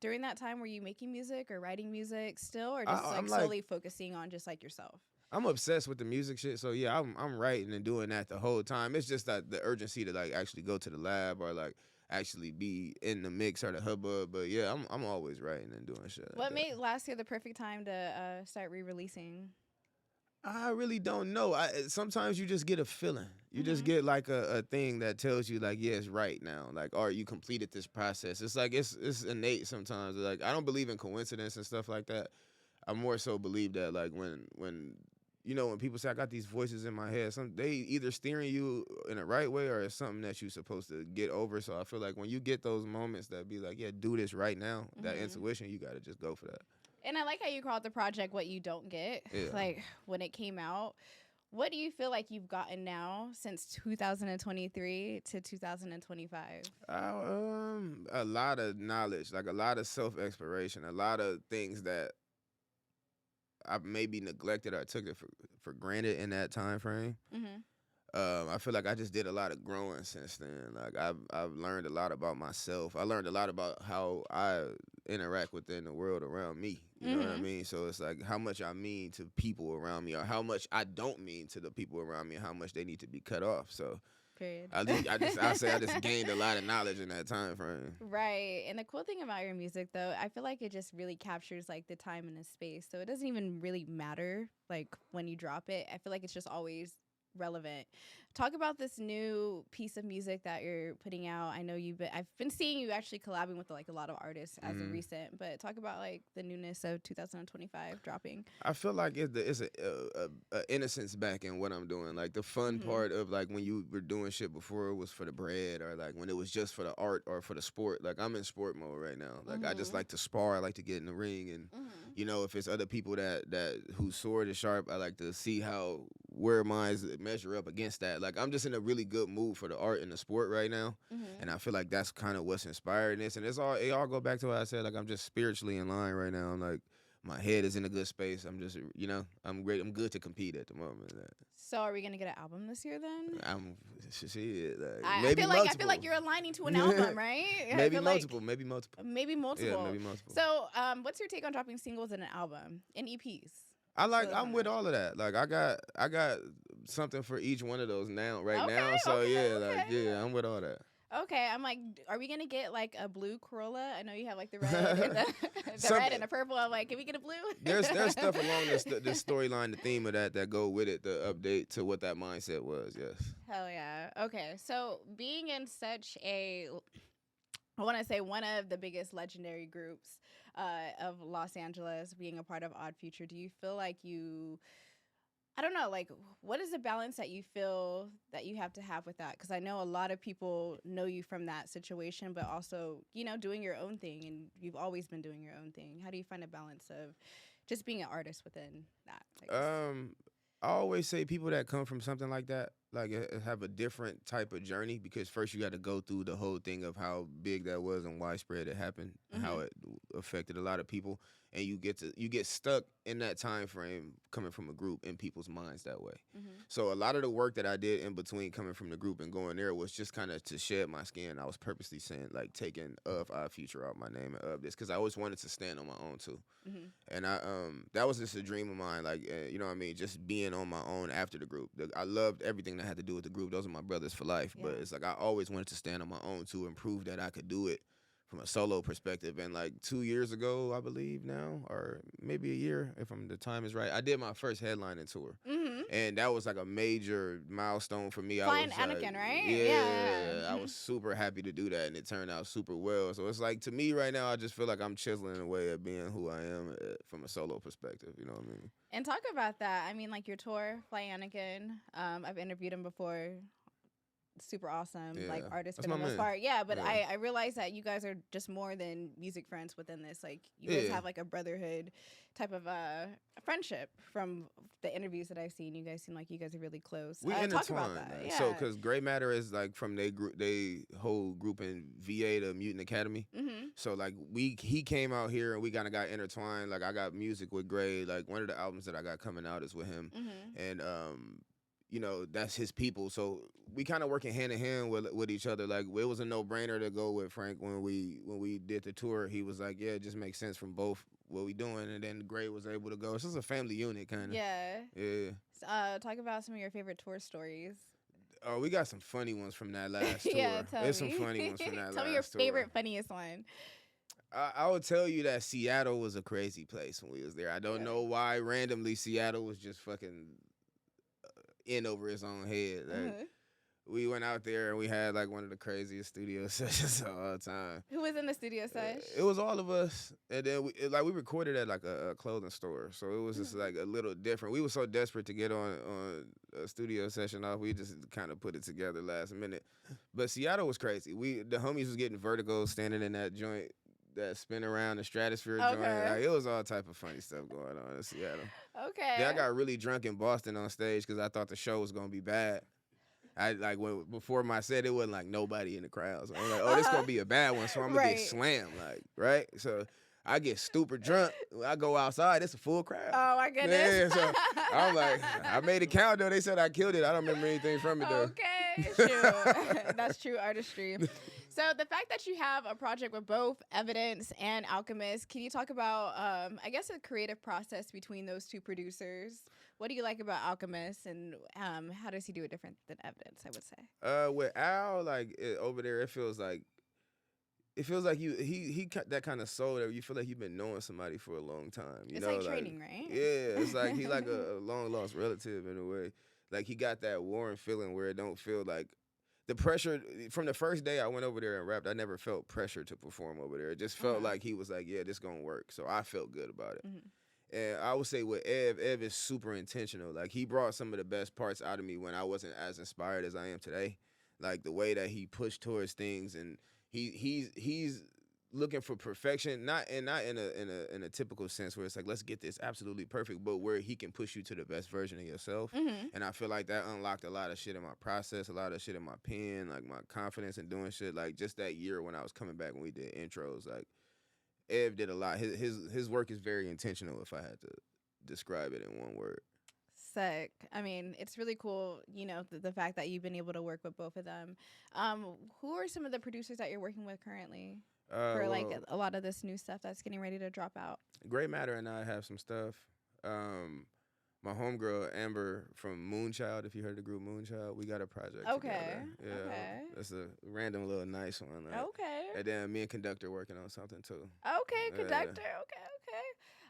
during that time, were you making music or writing music still, or just I'm solely focusing on just like yourself? I'm obsessed with the music shit, so yeah, I'm writing and doing that the whole time. It's just that the urgency to like actually go to the lab or like actually be in the mix or the hubbub. But yeah, I'm always writing and doing shit like What that. made last year the perfect time to start re-releasing? I really don't know. Sometimes you just get a feeling. You just get like a thing that tells you like, yeah, it's right now. Like, or you completed this process. It's like it's innate sometimes. Like I don't believe in coincidence and stuff like that. I more so believe that like when when people say I got these voices in my head, they either steering you in the right way or it's something that you're supposed to get over. So I feel like when you get those moments that be like, yeah, do this right now, that intuition, you gotta just go for that. And I like how you called the project "What You Don't Get." Yeah. Like when it came out, what do you feel like you've gotten now since 2023 to 2025? A lot of knowledge, like a lot of self exploration, a lot of things that I maybe neglected or took it for granted in that time frame. I feel like I just did a lot of growing since then. Like I've learned a lot about myself. I learned a lot about how I interact within the world around me. You know what I mean? So it's like how much I mean to people around me, or how much I don't mean to the people around me, and how much they need to be cut off. So Period. I say I just gained a lot of knowledge in that time frame. Right. And the cool thing about your music, though, I feel like it just really captures like the time and the space. So it doesn't even really matter like when you drop it. I feel like it's just always relevant. Talk about this new piece of music that you're putting out. I know I've been seeing you actually collabing with like a lot of artists as of recent, but talk about like the newness of 2025 dropping. I feel like it's a innocence back in what I'm doing. Like the fun part of like when you were doing shit before was for the bread, or like when it was just for the art or for the sport. Like I'm in sport mode right now. Like I just like to spar. I like to get in the ring, and if it's other people that whose sword is sharp, I like to see where mine measure up against that. Like I'm just in a really good mood for the art and the sport right now, and I feel like that's kind of what's inspiring this. And it all go back to what I said. Like I'm just spiritually in line right now. I'm like my head is in a good space. I'm just I'm great. I'm good to compete at the moment. So are we gonna get an album this year then? I'm shit. Like, I feel like you're aligning to an album, right? maybe multiple. Maybe multiple. Yeah, maybe multiple. So what's your take on dropping singles and an album and EPs? I'm with all of that. Like I got something for each one of those now now. So I'm with all that. Okay, I'm like, are we gonna get like a blue Corolla? I know you have like the red, and the red and the purple. I'm like, can we get a blue? There's stuff along the storyline, the theme of that go with it, the update to what that mindset was. Yes. Hell yeah. Okay, so being in such I want to say one of the biggest legendary groups of Los Angeles, being a part of Odd Future, do you feel like I don't know, like, what is the balance that you feel that you have to have with that? Because I know a lot of people know you from that situation, but also, doing your own thing, and you've always been doing your own thing. How do you find a balance of just being an artist within that, I guess? I always say people that come from something like that, like have a different type of journey, because first you got to go through the whole thing of how big that was and widespread it happened, and how it affected a lot of people, and you get stuck in that time frame coming from a group in people's minds that way. So a lot of the work that I did in between coming from the group and going there was just kind of to shed my skin. I was purposely saying like taking of our future out my name and of this, because I always wanted to stand on my own too. And I that was just a dream of mine, like you know what I mean, just being on my own after the group. I loved everything that had to do with the group. Those are my brothers for life. But it's like I always wanted to stand on my own too and prove that I could do it from a solo perspective. And like 2 years ago, I believe now, or maybe a year, if the time is right, I did my first headlining tour. And that was like a major milestone for me. Flying I was Anakin, like, right? Yeah. I was super happy to do that, and it turned out super well. So it's like, to me right now, I just feel like I'm chiseling away at being who I am from a solo perspective. You know what I mean? And talk about that. I mean, like your tour, Fly Anakin. I've interviewed him before. Super awesome, like artist for the most part. Yeah, but I realized that you guys are just more than music friends within this. Like you guys have like a brotherhood type of friendship. From the interviews that I've seen, you guys seem like you guys are really close. We talk intertwined. about that. Yeah. So because Gray Matter is like from they whole group in VA, the Mutant Academy. So like he came out here and we kind of got intertwined. Like I got music with Gray. Like one of the albums that I got coming out is with him, and you know, that's his people. So we kind of working hand in hand with each other. Like it was a no brainer to go with Frank when we did the tour. He was like, yeah, it just makes sense from both what we doing, and then Gray was able to go. It's just a family unit kind of. Yeah. Yeah. Talk about some of your favorite tour stories. Oh, we got some funny ones from that last tour. Yeah, tell There's me. some funny ones from that Tell last me your tour. favorite, funniest one. I would tell you that Seattle was a crazy place when we was there. I don't know why randomly Seattle was just fucking in over its own head. Like, we went out there and we had like one of the craziest studio sessions of all time. Who was in the studio sesh? It was all of us, and then we recorded at like a clothing store, so it was just like a little different. We were so desperate to get on a studio session off, we just kind of put it together last minute. But Seattle was crazy. The homies was getting vertigo standing in that joint. That spin around the stratosphere joint. Like, it was all type of funny stuff going on in Seattle. Okay. Then I got really drunk in Boston on stage because I thought the show was gonna be bad. I like before my set, it wasn't like nobody in the crowd. So I'm like, oh, this gonna be a bad one, so I'm gonna get slammed, like, right? So I get stupid drunk. I go outside, it's a full crowd. Oh my goodness. Yeah, so I'm like, I made it count though. They said I killed it. I don't remember anything from it though. Okay, true. That's true artistry. So the fact that you have a project with both Evidence and Alchemist, can you talk about, I guess, a creative process between those two producers? What do you like about Alchemist, and how does he do it different than Evidence, I would say? With Al, like over there, it feels like he got that kind of soul that you feel like you've been knowing somebody for a long time. You it's know, like training, right? Yeah, it's like he like a long lost relative in a way. Like he got that warm feeling where it don't feel like the pressure from the first day I went over there and rapped. I never felt pressure to perform over there. It just felt like he was like, yeah, this gonna work. So I felt good about it. And I would say with Ev is super intentional. Like he brought some of the best parts out of me when I wasn't as inspired as I am today. Like the way that he pushed towards things, and he's looking for perfection, not in a typical sense where it's like let's get this absolutely perfect, but where he can push you to the best version of yourself. And I feel like that unlocked a lot of shit in my process, a lot of shit in my pen, like my confidence in doing shit. Like just that year when I was coming back when we did intros, like Ev did a lot. His work is very intentional, if I had to describe it in one word. Sick. I mean, it's really cool, you know, the fact that you've been able to work with both of them. Who are some of the producers that you're working with currently for like a lot of this new stuff that's getting ready to drop out? Great Matter and I have some stuff. My homegirl Amber from Moonchild, if you heard the group Moonchild, we got a project together. Yeah, that's a random little nice one. Like. Okay. And then me and Conductor working on something too. Okay, Conductor. Okay.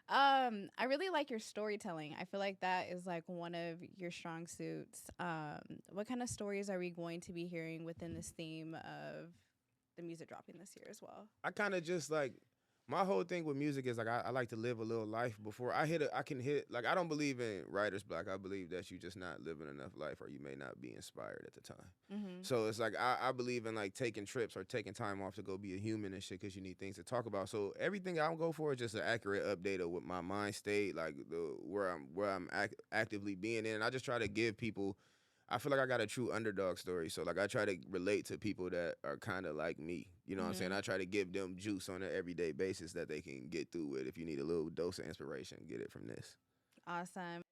I really like your storytelling. I feel like that is like one of your strong suits. What kind of stories are we going to be hearing within this theme of the music dropping this year as well? I kind of just like my whole thing with music is like I like to live a little life before I can hit like I don't believe in writer's block. I believe that you just not living enough life or you may not be inspired at the time. So it's like I believe in like taking trips or taking time off to go be a human and shit because you need things to talk about. So everything I go for is just an accurate update of what my mind state, like where I'm actively being in. And I just try to give people. I feel like I got a true underdog story. So, like, I try to relate to people that are kind of like me. You know what I'm saying? I try to give them juice on an everyday basis that they can get through with. If you need a little dose of inspiration, get it from this. Awesome.